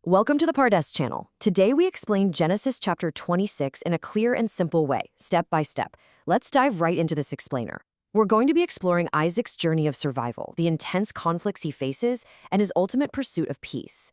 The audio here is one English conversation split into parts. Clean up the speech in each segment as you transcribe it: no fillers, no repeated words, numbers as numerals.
Welcome to the Pardes channel. Today we explain Genesis chapter 26 in a clear and simple way, step by step. Let's dive right into this explainer. We're going to be exploring Isaac's journey of survival, the intense conflicts he faces, and his ultimate pursuit of peace.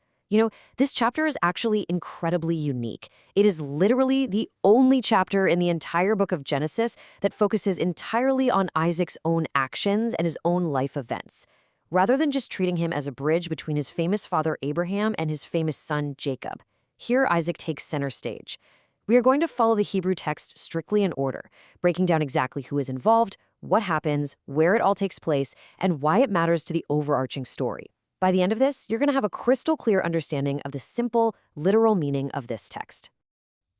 This chapter is actually incredibly unique. It is literally the only chapter in the entire book of Genesis that focuses entirely on Isaac's own actions and his own life events, rather than just treating him as a bridge between his famous father Abraham and his famous son Jacob. Here, Isaac takes center stage. We are going to follow the Hebrew text strictly in order, breaking down exactly who is involved, what happens, where it all takes place, and why it matters to the overarching story. By the end of this, you're going to have a crystal clear understanding of the simple, literal meaning of this text.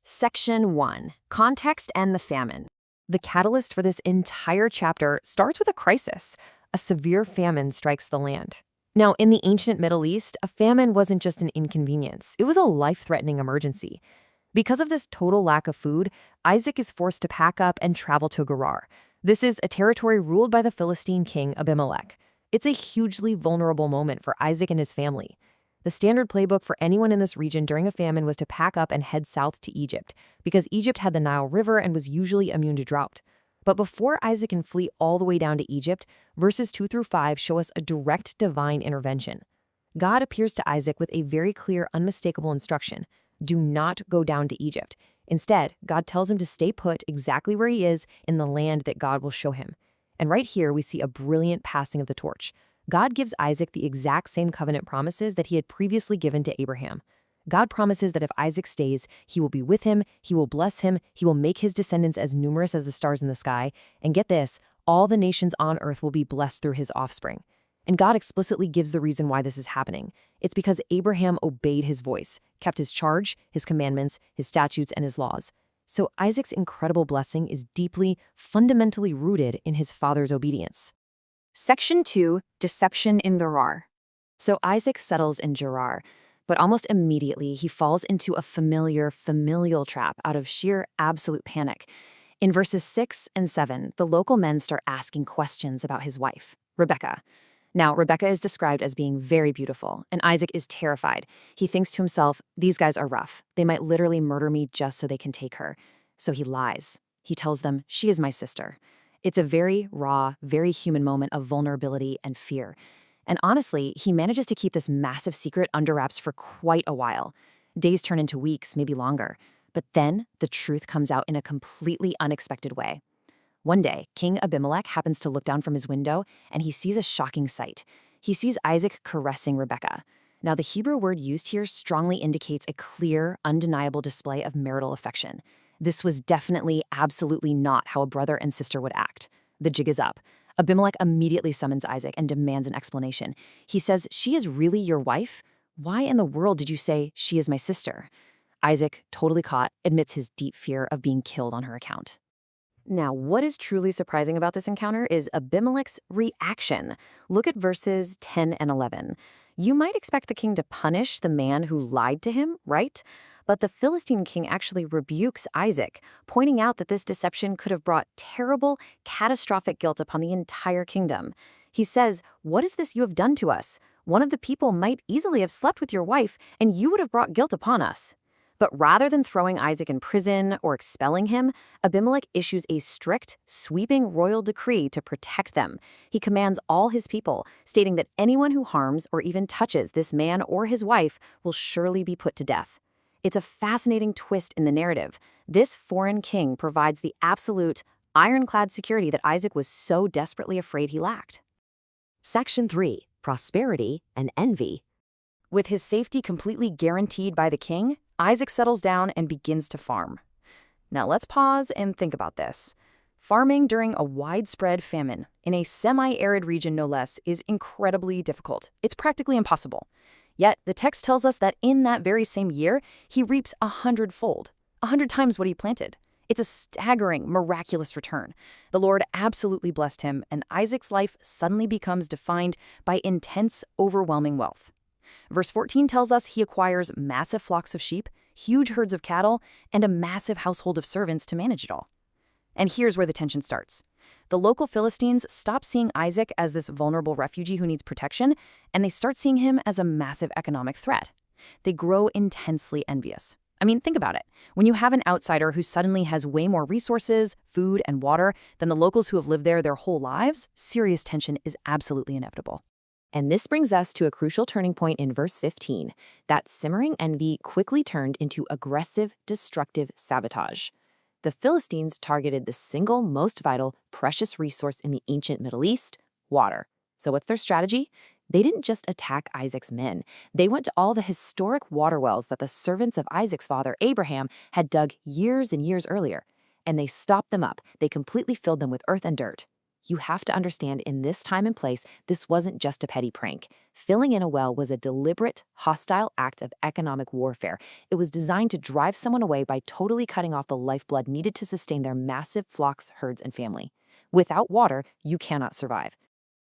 Section 1. Context and the famine. The catalyst for this entire chapter starts with a crisis. A severe famine strikes the land. Now, in the ancient Middle East, a famine wasn't just an inconvenience. It was a life-threatening emergency. Because of this total lack of food, Isaac is forced to pack up and travel to Gerar. This is a territory ruled by the Philistine king Abimelech. It's a hugely vulnerable moment for Isaac and his family. The standard playbook for anyone in this region during a famine was to pack up and head south to Egypt, because Egypt had the Nile River and was usually immune to drought. But before Isaac can flee all the way down to Egypt, verses 2 through 5 show us a direct divine intervention. God appears to Isaac with a very clear, unmistakable instruction: do not go down to Egypt. Instead, God tells him to stay put exactly where he is in the land that God will show him. And right here, we see a brilliant passing of the torch. God gives Isaac the exact same covenant promises that he had previously given to Abraham. God promises that if Isaac stays, he will be with him, he will bless him, he will make his descendants as numerous as the stars in the sky, and get this, all the nations on earth will be blessed through his offspring. And God explicitly gives the reason why this is happening. It's because Abraham obeyed his voice, kept his charge, his commandments, his statutes, and his laws. So Isaac's incredible blessing is deeply, fundamentally rooted in his father's obedience. Section 2. Deception in Gerar. So Isaac settles in Gerar, but almost immediately he falls into a familial trap out of sheer absolute panic. In verses 6 and 7, the local men start asking questions about his wife, Rebekah. Now, Rebekah is described as being very beautiful, and Isaac is terrified. He thinks to himself, these guys are rough. They might literally murder me just so they can take her. So he lies. He tells them, she is my sister. It's a very raw, very human moment of vulnerability and fear. And honestly, he manages to keep this massive secret under wraps for quite a while. Days turn into weeks, maybe longer. But then the truth comes out in a completely unexpected way. One day, King Abimelech happens to look down from his window, and he sees a shocking sight. He sees Isaac caressing Rebekah. Now, the Hebrew word used here strongly indicates a clear, undeniable display of marital affection. This was definitely, absolutely not how a brother and sister would act. The jig is up. Abimelech immediately summons Isaac and demands an explanation. He says, she is really your wife? Why in the world did you say she is my sister? Isaac, totally caught, admits his deep fear of being killed on her account. Now, what is truly surprising about this encounter is Abimelech's reaction. Look at verses 10 and 11. You might expect the king to punish the man who lied to him, right? But the Philistine king actually rebukes Isaac, pointing out that this deception could have brought terrible, catastrophic guilt upon the entire kingdom. He says, what is this you have done to us? One of the people might easily have slept with your wife, and you would have brought guilt upon us. But rather than throwing Isaac in prison or expelling him, Abimelech issues a strict, sweeping royal decree to protect them. He commands all his people, stating that anyone who harms or even touches this man or his wife will surely be put to death. It's a fascinating twist in the narrative. This foreign king provides the absolute, ironclad security that Isaac was so desperately afraid he lacked. Section 3. Prosperity and envy. With his safety completely guaranteed by the king, Isaac settles down and begins to farm. Now let's pause and think about this. Farming during a widespread famine, in a semi-arid region no less, is incredibly difficult. It's practically impossible. Yet the text tells us that in that very same year, he reaps 100-fold, 100 times what he planted. It's a staggering, miraculous return. The Lord absolutely blessed him, and Isaac's life suddenly becomes defined by intense, overwhelming wealth. Verse 14 tells us he acquires massive flocks of sheep, huge herds of cattle, and a massive household of servants to manage it all. And here's where the tension starts. The local Philistines stop seeing Isaac as this vulnerable refugee who needs protection, and they start seeing him as a massive economic threat. They grow intensely envious. I mean, think about it. When you have an outsider who suddenly has way more resources, food, and water than the locals who have lived there their whole lives, serious tension is absolutely inevitable. And this brings us to a crucial turning point in verse 15. That simmering envy quickly turned into aggressive, destructive sabotage. The Philistines targeted the single most vital, precious resource in the ancient Middle East, water. So what's their strategy? They didn't just attack Isaac's men. They went to all the historic water wells that the servants of Isaac's father, Abraham, had dug years and years earlier. And they stopped them up. They completely filled them with earth and dirt. You have to understand, in this time and place, this wasn't just a petty prank. Filling in a well was a deliberate, hostile act of economic warfare. It was designed to drive someone away by totally cutting off the lifeblood needed to sustain their massive flocks, herds, and family. Without water, you cannot survive.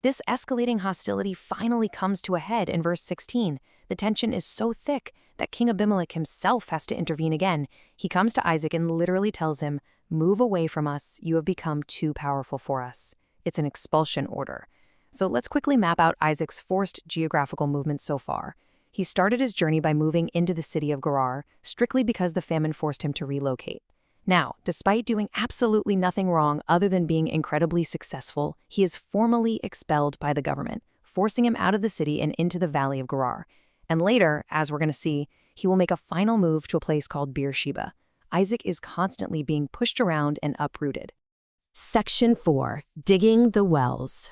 This escalating hostility finally comes to a head in verse 16. The tension is so thick that King Abimelech himself has to intervene again. He comes to Isaac and literally tells him, "Move away from us. You have become too powerful for us." It's an expulsion order. So let's quickly map out Isaac's forced geographical movement so far. He started his journey by moving into the city of Gerar, strictly because the famine forced him to relocate. Now, despite doing absolutely nothing wrong other than being incredibly successful, he is formally expelled by the government, forcing him out of the city and into the valley of Gerar. And later, as we're going to see, he will make a final move to a place called Beersheba. Isaac is constantly being pushed around and uprooted. Section 4. Digging the wells.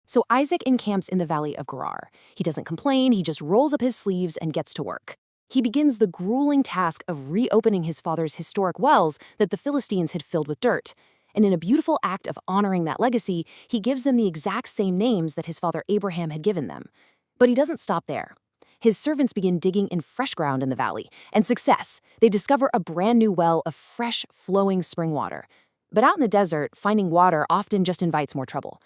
So Isaac encamps in the valley of Gerar. He doesn't complain, he just rolls up his sleeves and gets to work. He begins the grueling task of reopening his father's historic wells that the Philistines had filled with dirt. And in a beautiful act of honoring that legacy, he gives them the exact same names that his father Abraham had given them. But he doesn't stop there. His servants begin digging in fresh ground in the valley, and success! They discover a brand new well of fresh, flowing spring water. But out in the desert, finding water often just invites more trouble.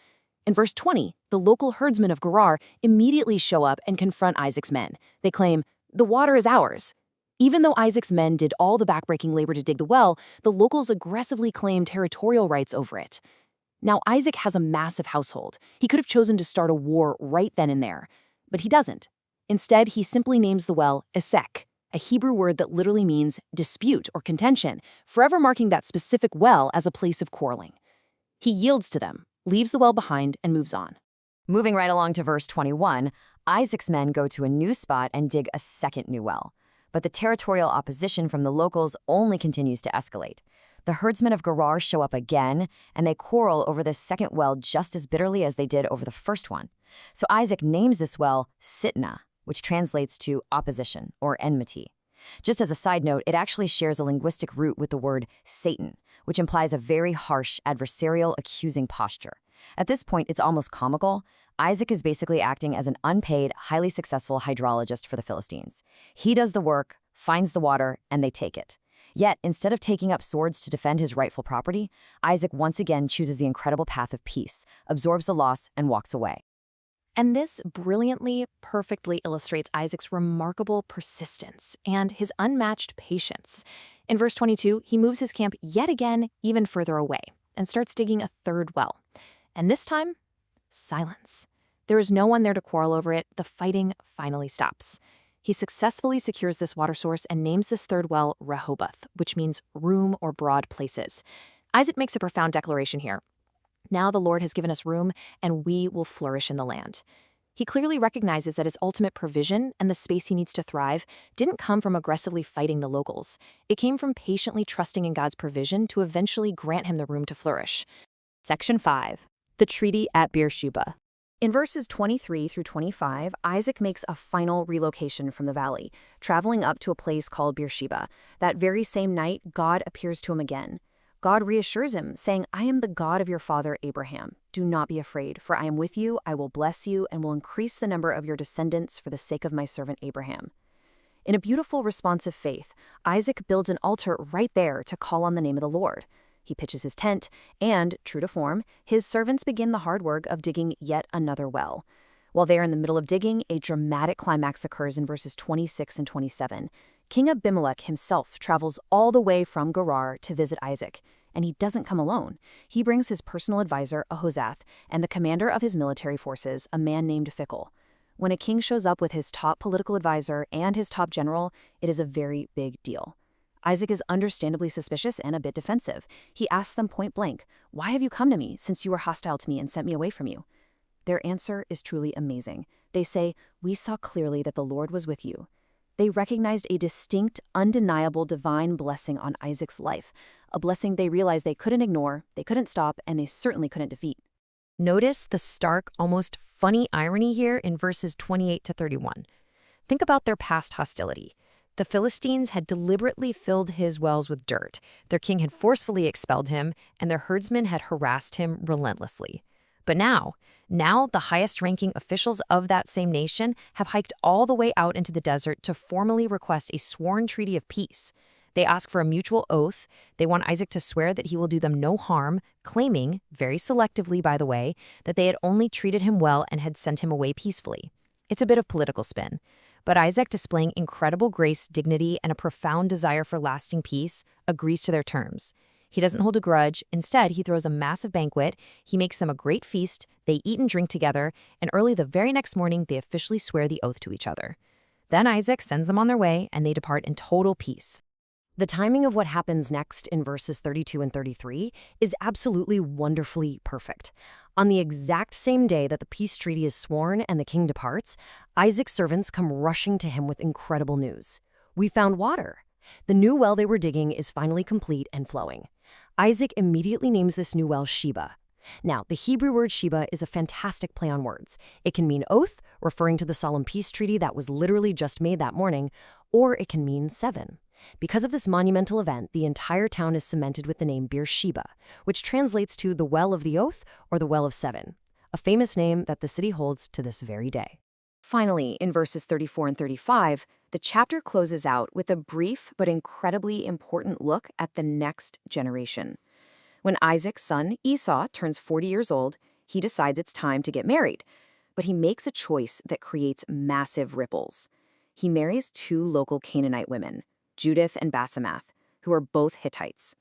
In verse 20, the local herdsmen of Gerar immediately show up and confront Isaac's men. They claim, "The water is ours." Even though Isaac's men did all the backbreaking labor to dig the well, the locals aggressively claim territorial rights over it. Now, Isaac has a massive household. He could have chosen to start a war right then and there, but he doesn't. Instead, he simply names the well Esek, a Hebrew word that literally means dispute or contention, forever marking that specific well as a place of quarreling. He yields to them, leaves the well behind, and moves on. Moving right along to verse 21, Isaac's men go to a new spot and dig a second new well. But the territorial opposition from the locals only continues to escalate. The herdsmen of Gerar show up again, and they quarrel over this second well just as bitterly as they did over the first one. So Isaac names this well Sitnah, which translates to opposition or enmity. Just as a side note, it actually shares a linguistic root with the word Satan, which implies a very harsh, adversarial, accusing posture. At this point, it's almost comical. Isaac is basically acting as an unpaid, highly successful hydrologist for the Philistines. He does the work, finds the water, and they take it. Yet, instead of taking up swords to defend his rightful property, Isaac once again chooses the incredible path of peace, absorbs the loss, and walks away. And this brilliantly, perfectly illustrates Isaac's remarkable persistence and his unmatched patience. In verse 22, he moves his camp yet again even further away and starts digging a third well. And this time, silence. There is no one there to quarrel over it. The fighting finally stops. He successfully secures this water source and names this third well Rehoboth, which means room or broad places. Isaac makes a profound declaration here. Now the Lord has given us room, and we will flourish in the land. He clearly recognizes that his ultimate provision and the space he needs to thrive didn't come from aggressively fighting the locals. It came from patiently trusting in God's provision to eventually grant him the room to flourish. Section 5. The Treaty at Beersheba. In verses 23 through 25, Isaac makes a final relocation from the valley, traveling up to a place called Beersheba. That very same night, God appears to him again. God reassures him, saying, "I am the God of your father Abraham. Do not be afraid, for I am with you, I will bless you, and will increase the number of your descendants for the sake of my servant Abraham." In a beautiful response of faith, Isaac builds an altar right there to call on the name of the Lord. He pitches his tent, and, true to form, his servants begin the hard work of digging yet another well. While they are in the middle of digging, a dramatic climax occurs in verses 26 and 27. King Abimelech himself travels all the way from Gerar to visit Isaac, and he doesn't come alone. He brings his personal advisor, Ahuzzath, and the commander of his military forces, a man named Phicol. When a king shows up with his top political advisor and his top general, it is a very big deal. Isaac is understandably suspicious and a bit defensive. He asks them point blank, "Why have you come to me, since you were hostile to me and sent me away from you?" Their answer is truly amazing. They say, "We saw clearly that the Lord was with you." They recognized a distinct, undeniable divine blessing on Isaac's life, a blessing they realized they couldn't ignore, they couldn't stop, and they certainly couldn't defeat. Notice the stark, almost funny irony here in verses 28 to 31. Think about their past hostility. The Philistines had deliberately filled his wells with dirt, their king had forcefully expelled him, and their herdsmen had harassed him relentlessly. But now the highest-ranking officials of that same nation have hiked all the way out into the desert to formally request a sworn treaty of peace. They ask for a mutual oath. They want Isaac to swear that he will do them no harm, claiming, very selectively by the way, that they had only treated him well and had sent him away peacefully. It's a bit of political spin. But Isaac, displaying incredible grace, dignity, and a profound desire for lasting peace, agrees to their terms. He doesn't hold a grudge. Instead, he throws a massive banquet. He makes them a great feast. They eat and drink together, and early the very next morning, they officially swear the oath to each other. Then Isaac sends them on their way, and they depart in total peace. The timing of what happens next in verses 32 and 33 is absolutely wonderfully perfect. On the exact same day that the peace treaty is sworn and the king departs, Isaac's servants come rushing to him with incredible news. "We found water." The new well they were digging is finally complete and flowing. Isaac immediately names this new well Sheba. Now, the Hebrew word Sheba is a fantastic play on words. It can mean oath, referring to the solemn peace treaty that was literally just made that morning, or it can mean 7. Because of this monumental event, the entire town is cemented with the name Beersheba, which translates to the Well of the Oath or the Well of 7, a famous name that the city holds to this very day. Finally, in verses 34 and 35, the chapter closes out with a brief but incredibly important look at the next generation. When Isaac's son, Esau, turns 40 years old, he decides it's time to get married. But he makes a choice that creates massive ripples. He marries 2 local Canaanite women, Judith and Basemath, who are both Hittites.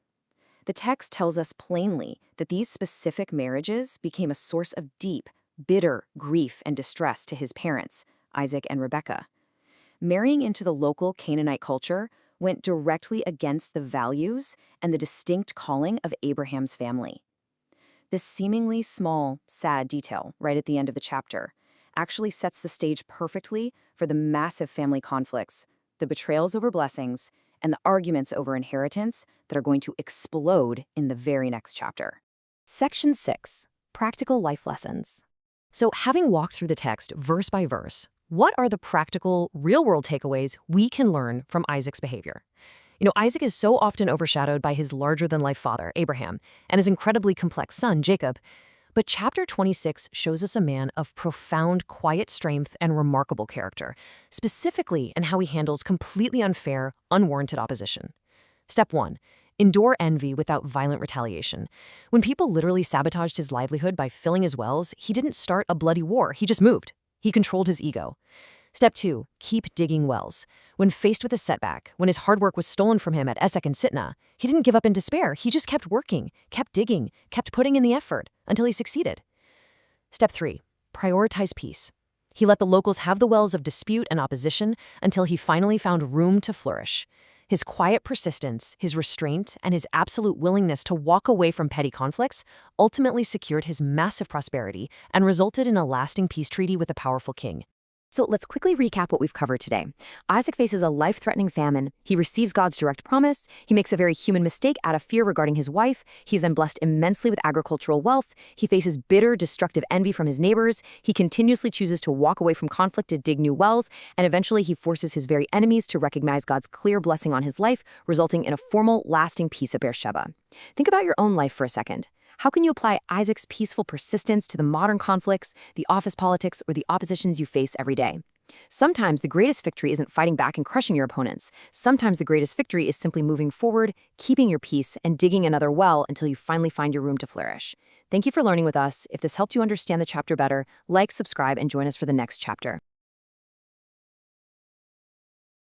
The text tells us plainly that these specific marriages became a source of deep, bitter grief and distress to his parents, Isaac and Rebekah. Marrying into the local Canaanite culture went directly against the values and the distinct calling of Abraham's family. This seemingly small, sad detail right at the end of the chapter actually sets the stage perfectly for the massive family conflicts, the betrayals over blessings, and the arguments over inheritance that are going to explode in the very next chapter. Section 6. Practical life lessons. So, having walked through the text verse by verse, what are the practical, real-world takeaways we can learn from Isaac's behavior? Isaac is so often overshadowed by his larger-than-life father, Abraham, and his incredibly complex son, Jacob. But chapter 26 shows us a man of profound, quiet strength and remarkable character, specifically in how he handles completely unfair, unwarranted opposition. Step 1. Endure envy without violent retaliation. When people literally sabotaged his livelihood by filling his wells, he didn't start a bloody war, he just moved. He controlled his ego. Step 2. Keep digging wells. When faced with a setback, when his hard work was stolen from him at Esek and Sitnah, he didn't give up in despair. He just kept working, kept digging, kept putting in the effort until he succeeded. Step 3. Prioritize peace. He let the locals have the wells of dispute and opposition until he finally found room to flourish. His quiet persistence, his restraint, and his absolute willingness to walk away from petty conflicts ultimately secured his massive prosperity and resulted in a lasting peace treaty with a powerful king. So let's quickly recap what we've covered today. Isaac faces a life-threatening famine. He receives God's direct promise. He makes a very human mistake out of fear regarding his wife. He's then blessed immensely with agricultural wealth. He faces bitter, destructive envy from his neighbors. He continuously chooses to walk away from conflict to dig new wells. And eventually he forces his very enemies to recognize God's clear blessing on his life, resulting in a formal, lasting peace at Beersheba. Think about your own life for a second. How can you apply Isaac's peaceful persistence to the modern conflicts, the office politics, or the oppositions you face every day? Sometimes the greatest victory isn't fighting back and crushing your opponents. Sometimes the greatest victory is simply moving forward, keeping your peace, and digging another well until you finally find your room to flourish. Thank you for learning with us. If this helped you understand the chapter better, like, subscribe, and join us for the next chapter.